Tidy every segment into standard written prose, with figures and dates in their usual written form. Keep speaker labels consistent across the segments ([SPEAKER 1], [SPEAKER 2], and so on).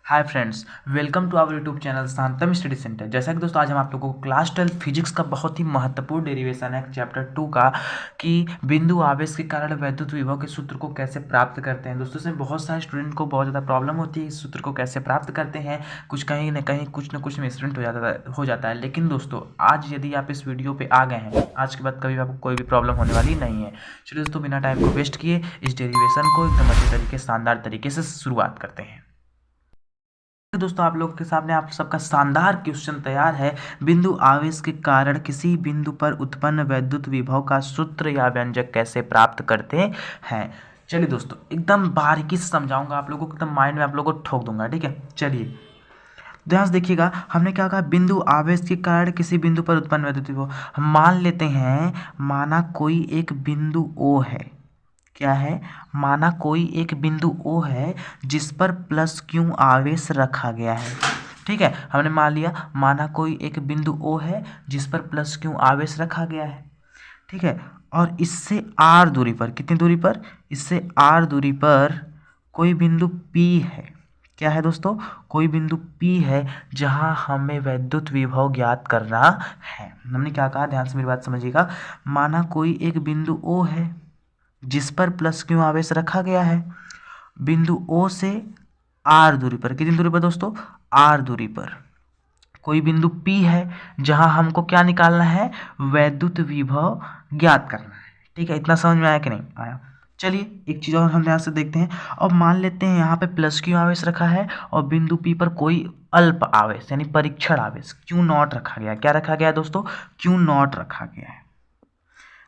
[SPEAKER 1] Hi friends, welcome to our YouTube channel Shantam study centre. जैसा कि दोस्तों आज हम आप लोगों को क्लास 12 फिजिक्स का बहुत ही महत्वपूर्ण डेरिवेशन है चैप्टर 2 का कि बिंदु आवेश के कारण वैद्युत विभव के सूत्र को कैसे प्राप्त करते हैं। दोस्तों इसमें बहुत सारे स्टूडेंट को बहुत ज़्यादा प्रॉब्लम होती है इस सूत्र को कैसे प्राप्त करते हैं। कुछ कहीं ना कहीं कुछ ना कुछ मिसप्रिंट हो जाता है। लेकिन दोस्तों आज यदि आप इस वीडियो पर आ गए हैं, आज के बाद कभी आपको कोई भी प्रॉब्लम होने वाली नहीं है। चलिए दोस्तों बिना टाइम को वेस्ट किए इस डेरिवेशन को एकदम अच्छे तरीके शानदार तरीके से शुरुआत करते हैं। दोस्तों आप लोगों के सामने आप सबका शानदार क्वेश्चन तैयार है। बिंदु आवेश के कारण किसी बिंदु पर उत्पन्न वैद्युत विभव का सूत्र या व्यंजक कैसे प्राप्त करते हैं। चलिए दोस्तों एकदम बारीकी से समझाऊंगा आप लोगों को, एकदम माइंड में आप लोगों को ठोक दूंगा। ठीक है, चलिए ध्यान से देखिएगा। हमने क्या कहा, बिंदु आवेश के कारण किसी बिंदु पर उत्पन्न वैद्युत विभव। हम मान लेते हैं, माना कोई एक बिंदु ओ है। क्या है, माना कोई एक बिंदु O है जिस पर प्लस क्यू आवेश रखा गया है। ठीक है, हमने मान लिया माना कोई एक बिंदु O है जिस पर प्लस क्यू आवेश रखा गया है। ठीक है, और इससे R दूरी पर, कितनी दूरी पर, इससे R दूरी पर कोई बिंदु P है। क्या है दोस्तों, कोई बिंदु P है जहां हमें वैद्युत विभव ज्ञात करना है। हमने क्या कहा, ध्यान से मेरी बात समझिएगा। माना कोई एक बिंदु O है जिस पर प्लस क्यू आवेश रखा गया है। बिंदु O से R दूरी पर, कितनी दूरी पर दोस्तों, R दूरी पर कोई बिंदु P है जहां हमको क्या निकालना है, वैद्युत विभव ज्ञात करना है। ठीक है, इतना समझ में आया कि नहीं आया। चलिए एक चीज़ और हम ध्यान से देखते हैं। और मान लेते हैं यहाँ पे प्लस क्यू आवेश रखा है और बिंदु P पर कोई अल्प आवेश यानी परीक्षण आवेश Q नॉट रखा गया। क्या रखा गया है दोस्तों, Q नॉट रखा गया है।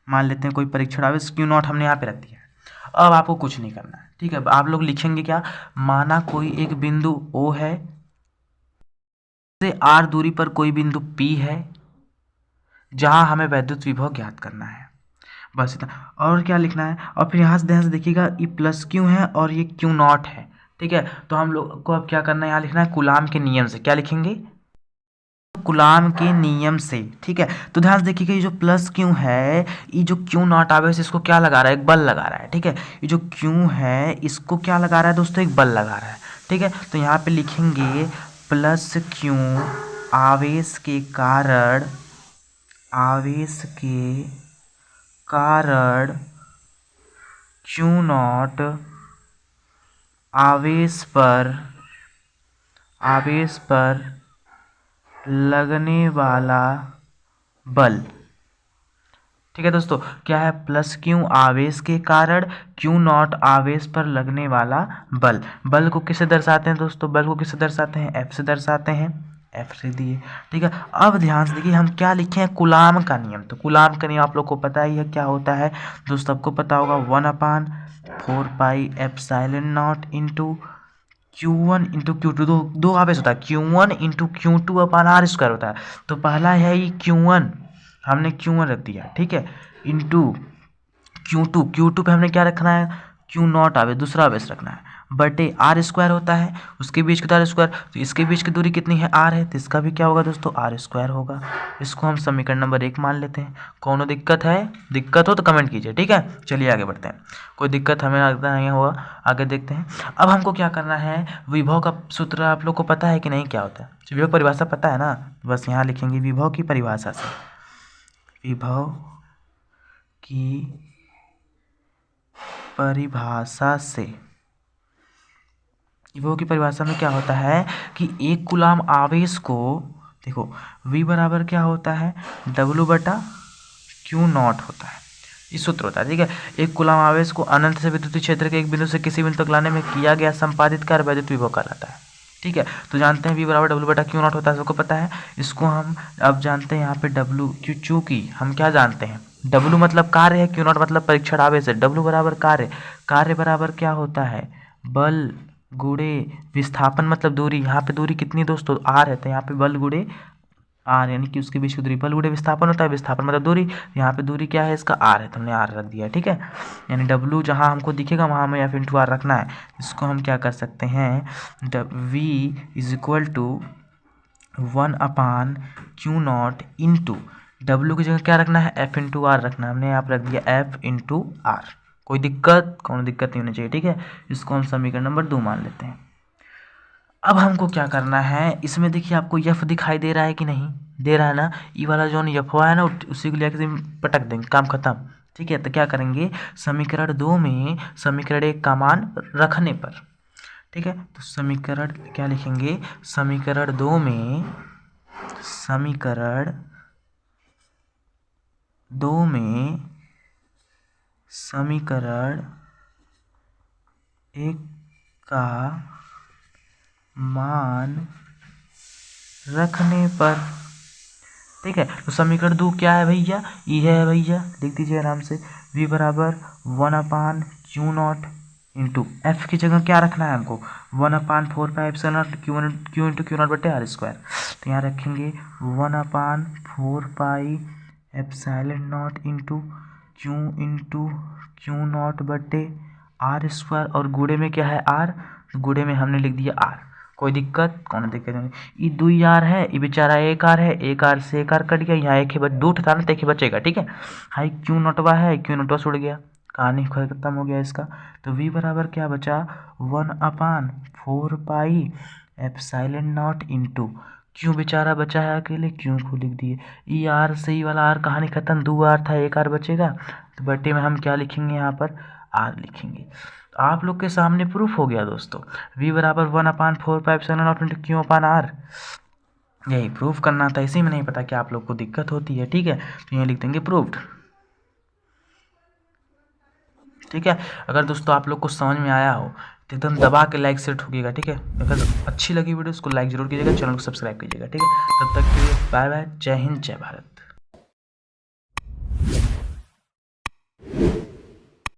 [SPEAKER 1] मान लेते हैं कोई परीक्षण आवेश Q नॉट हमने यहाँ पे रख दिया है। अब आपको कुछ नहीं करना है। ठीक है, आप लोग लिखेंगे क्या, माना कोई एक बिंदु O है से R दूरी पर कोई बिंदु P है जहां हमें वैद्युत विभव ज्ञात करना है। बस इतना, और क्या लिखना है। और फिर यहाँ से ध्यान से देखिएगा, ये प्लस क्यू है और ये Q नॉट है। ठीक है, तो हम लोग को अब क्या करना है, यहाँ लिखना है कूलाम के नियम से। क्या लिखेंगे, कूलाम के नियम से। ठीक है, तो ध्यान से देखिएगा, ये जो प्लस क्यू है, ये जो क्यू नॉट आवेश इसको क्या लगा रहा है, एक बल लगा रहा है। ठीक है, ये जो क्यू है इसको क्या लगा रहा है दोस्तों, एक बल लगा रहा है। ठीक है, तो यहाँ पे लिखेंगे प्लस क्यू आवेश के कारण, आवेश के कारण क्यू नॉट आवेश पर लगने वाला बल। ठीक है दोस्तों, क्या है, प्लस क्यू आवेश के कारण क्यू नॉट आवेश पर लगने वाला बल। बल को किससे दर्शाते हैं दोस्तों, बल को किससे दर्शाते हैं, F से दर्शाते हैं, F से दिए। ठीक है, अब ध्यान से देखिए हम क्या लिखे हैं, कूलाम का नियम। तो कूलाम का नियम आप लोग को पता ही है क्या होता है दोस्तों, सबको पता होगा 1/4πε0 इंटू Q1 इंटू Q2। दो आवेश होता है, Q1 इंटू Q2 अपान R स्क्वायर होता है। तो पहला है ये Q1, हमने Q1 रख दिया। ठीक है, इंटू Q2 पे हमने क्या रखना है, Q नॉट आवेश, दूसरा आवेश रखना है, बटे R स्क्वायर होता है, उसके बीच का R स्क्वायर। तो इसके बीच की दूरी कितनी है, R है, तो इसका भी क्या होगा दोस्तों, R स्क्वायर होगा। इसको हम समीकरण नंबर 1 मान लेते हैं। कौन दिक्कत है, दिक्कत हो तो कमेंट कीजिए। ठीक है, चलिए आगे बढ़ते हैं। कोई दिक्कत हमें लगता नहीं होगा, आगे देखते हैं। अब हमको क्या करना है, विभव का सूत्र आप लोग को पता है कि नहीं, क्या होता है, विभव परिभाषा पता है ना। बस यहाँ लिखेंगे विभव की परिभाषा से, विभव की परिभाषा से। विभव की परिभाषा में क्या होता है कि एक कूलाम आवेश को, देखो V बराबर क्या होता है, W/Q नॉट होता है, इस सूत्र होता है। ठीक है, एक कूलाम आवेश को अनंत से विद्युत क्षेत्र के एक बिंदु से किसी बिंदु तक लाने में किया गया संपादित कार्य वैद्युत विभव कहलाता है। ठीक है, तो जानते हैं V बराबर W/Q नॉट होता है, सबको पता है। इसको हम अब जानते हैं यहाँ पे W, चूंकि हम क्या जानते हैं, W मतलब कार्य है, Q नॉट मतलब परीक्षण आवेश है, W बराबर कार्य, कार्य बराबर क्या होता है, बल गुणे विस्थापन मतलब दूरी। यहाँ पे दूरी कितनी दोस्तों, R है, तो यहाँ पे बल गुणे R यानी कि उसके बीच की दूरी, बल गुणे विस्थापन होता है, विस्थापन मतलब दूरी। यहाँ पे दूरी क्या है इसका, R है, तो हमने R रख दिया। ठीक है, यानी W जहाँ हमको दिखेगा वहाँ हमें F इंटू R रखना है। इसको हम क्या कर सकते हैं, V is equal to 1/Q not into W की जगह क्या रखना है, F इंटू R रखना है, हमने यहाँ पर रख दिया F इंटू R। कोई दिक्कत नहीं होनी चाहिए। ठीक है, इसको हम समीकरण नंबर 2 मान लेते हैं। अब हमको क्या करना है, इसमें देखिए आपको यफ दिखाई दे रहा है कि नहीं दे रहा है ना, ई वाला जो यफ हुआ है ना उसी को लेकर पटक देंगे, काम खत्म। ठीक है, तो क्या करेंगे, समीकरण 2 में समीकरण 1 का मान रखने पर, ठीक है, तो समीकरण क्या लिखेंगे, समीकरण 2 में समीकरण 2 में समीकरण 1 का मान रखने पर, ठीक है, तो समीकरण 2 क्या है भैया, ये है भैया, लिख दीजिए आराम से, v बराबर 1/q0 इंटू एफ की जगह क्या रखना है हमको, 1/4π q इंटू क्यू नॉट बटे आर स्क्वायर, तो यहाँ रखेंगे 1/4π इंटू क्यू नॉट बटे आर स्क्वायर, और गुड़े में क्या है आर, गुड़े में हमने लिख दिया आर, कोई दिक्कत कौन दिक्कत नहीं, ये 2 आर है, ये बेचारा 1 आर है, 1 आर से 1 आर कट गया, यहाँ एक ही 2 था ना, तो एक ही बचेगा, ठीक है, हाई क्यू नोटवा है, क्यू नोटवा छुड़ गया, कहानी खत्म हो गया इसका, तो v बराबर क्या बचा 1/4π इंटू क्यों बेचारा बचा है अकेले, क्यों को लिख दिए, ई आर से ही वाला आर, कहानी खत्म, 2 आर था 1 आर बचेगा, तो बटे में हम क्या लिखेंगे यहाँ पर आर लिखेंगे। तो आप लोग के सामने प्रूफ हो गया दोस्तों, v बराबर 1/4π इंटू क्यू अपान आर, यही प्रूफ करना था, इसी में नहीं पता कि आप लोग को दिक्कत होती है, ठीक है, तो यहाँ लिख देंगे प्रूफ्ड। ठीक है, अगर दोस्तों आप लोग को समझ में आया हो तो एकदम दबा के लाइक से ठोकिएगा, ठीक है, अगर अच्छी लगी वीडियो उसको लाइक जरूर कीजिएगा, चैनल को सब्सक्राइब कीजिएगा, ठीक है, तब तक के लिए बाय बाय, जय हिंद जय भारत।